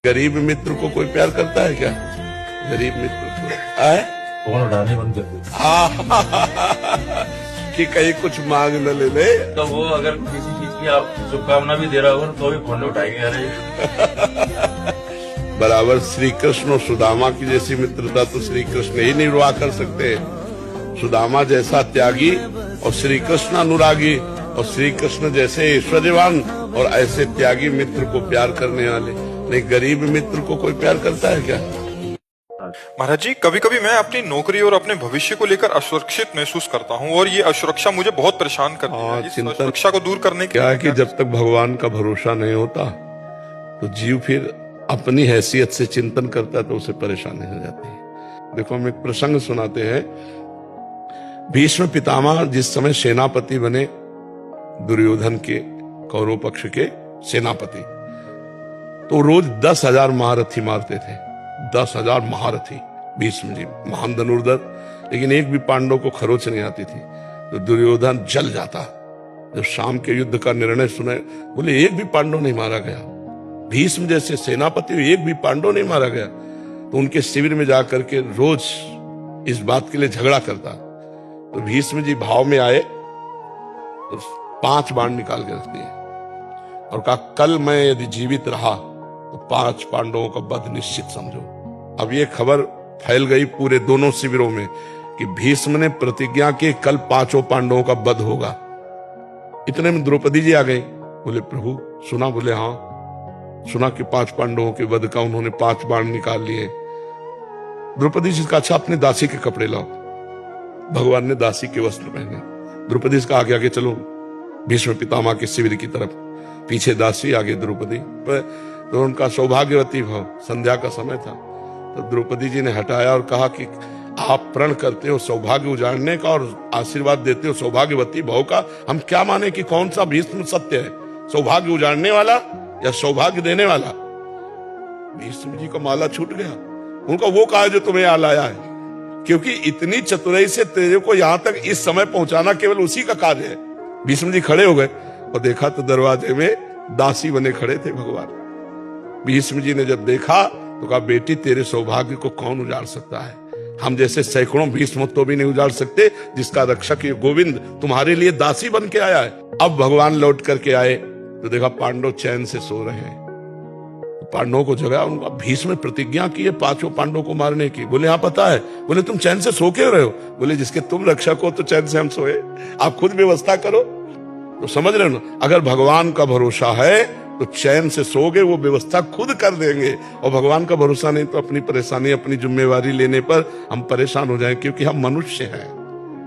गरीब मित्र को कोई प्यार करता है क्या? गरीब मित्र को आए फोन उठाने बंद कर दे। कि कहीं कुछ मांग न ले ले। तो वो अगर किसी चीज की आप शुभकामना भी दे रहा होगा तो भी फोन नहीं उठाएंगे। अरे बराबर श्री कृष्ण और सुदामा की जैसी मित्रता तो श्री कृष्ण ही निर्वाह कर सकते। सुदामा जैसा त्यागी और श्री कृष्ण अनुरागी, और श्री कृष्ण जैसे ऐश्वर्यवान और ऐसे त्यागी मित्र को प्यार करने वाले। नहीं, गरीब मित्र को कोई प्यार करता है क्या? महाराज जी, कभी कभी मैं अपनी नौकरी और अपने भविष्य को लेकर असुरक्षित महसूस करता हूँ और ये असुरक्षा मुझे बहुत परेशान करती है। इस असुरक्षा को दूर करने के क्या है कि जब तक भगवान का भरोसा नहीं होता तो जीव फिर अपनी हैसियत से चिंतन करता है तो उसे परेशानी हो जाती है। देखो, हम एक प्रसंग सुनाते हैं। भीष्म पितामह जिस समय सेनापति बने, दुर्योधन के कौरव पक्ष के सेनापति, तो रोज 10,000 महारथी मारते थे। 10,000 महारथी भीष्म जी, महान धनुर्धर, लेकिन एक भी पांडव को खरोच नहीं आती थी। तो दुर्योधन जल जाता। जब शाम के युद्ध का निर्णय सुने, बोले एक भी पांडव नहीं मारा गया। भीष्म जैसे सेनापति, एक भी पांडव नहीं मारा गया। तो उनके शिविर में जाकर के रोज इस बात के लिए झगड़ा करता। तो भीष्म जी भाव में आए तो 5 बाण निकाल के रख दिए और कहा, कल मैं यदि जीवित रहा तो 5 पांडवों का वध निश्चित समझो। अब ये खबर फैल गई पूरे दोनों शिविरों में कि भीष्म ने प्रतिज्ञा की कल 5 पांडवों का वध होगा। इतने में द्रौपदी जी आ गई। बोले, प्रभु सुना? बोले, हाँ सुना कि 5 पांडवों के वध का उन्होंने 5 बाण निकाल लिए। द्रौपदी जी का, अच्छा अपने दासी के कपड़े लाओ। भगवान ने दासी के वस्त्र पहने। द्रौपदी जी का आगे आगे चलो भीष्म पितामह के शिविर की तरफ। पीछे दासी, आगे द्रौपदी। तो उनका सौभाग्यवती भाव, संध्या का समय था, तो द्रौपदी जी ने हटाया और कहा कि आप प्रण करते हो सौभाग्य उजाड़ने का और आशीर्वाद देते हो सौभाग्यवती भाव का, हम क्या माने कि कौन सा भीष्म सत्य है, सौभाग्य उजाड़ने वाला या सौभाग्य देने वाला? भीष्म जी का माला छूट गया। उनका वो कहा जो तुम्हें यहाँ लाया है, क्योंकि इतनी चतुराई से तेरे को यहां तक इस समय पहुंचाना केवल उसी का कार्य है। भीष्म जी खड़े हो गए और देखा तो दरवाजे में दासी बने खड़े थे भगवान। भीष्म जी ने जब देखा तो कहा, बेटी तेरे सौभाग्य को कौन उजाड़ सकता है? हम जैसे सैकड़ों भीष्म तो भी नहीं उजाड़ सकते, जिसका रक्षक ये गोविंद तुम्हारे लिए दासी बन के आया है। अब भगवान लौट करके आए तो देखा पांडव चैन से सो रहे हैं। तो पांडवों को जगाया। उनका भीष्म ने प्रतिज्ञा की है 5 पांडवों को मारने की। बोले, हाँ पता है। बोले, तुम चैन से सो क्यों रहे हो? बोले, जिसके तुम रक्षक हो तो चैन से हम सोए, आप खुद व्यवस्था करो। तो समझ रहे हो ना, अगर भगवान का भरोसा है तो चैन से सोगे, वो व्यवस्था खुद कर देंगे। और भगवान का भरोसा नहीं तो अपनी परेशानी, अपनी जिम्मेवारी लेने पर हम परेशान हो जाएं, क्योंकि हम मनुष्य हैं।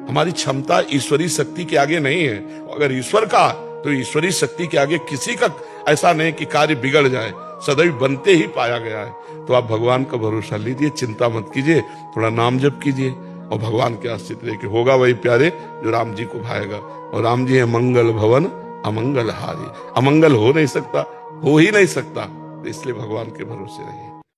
हमारी क्षमता ईश्वरीय शक्ति के आगे नहीं है। अगर ईश्वर का तो ईश्वरीय शक्ति के आगे किसी का ऐसा नहीं कि कार्य बिगड़ जाए, सदैव बनते ही पाया गया है। तो आप भगवान का भरोसा लीजिए, चिंता मत कीजिए, थोड़ा नाम जप कीजिए और भगवान के आश्रित रह के होगा वही प्यारे जो राम जी को भाएगा। और राम जी है मंगल भवन अमंगल हारी। अमंगल हो नहीं सकता, हो ही नहीं सकता, तो इसलिए भगवान के भरोसे रहिए।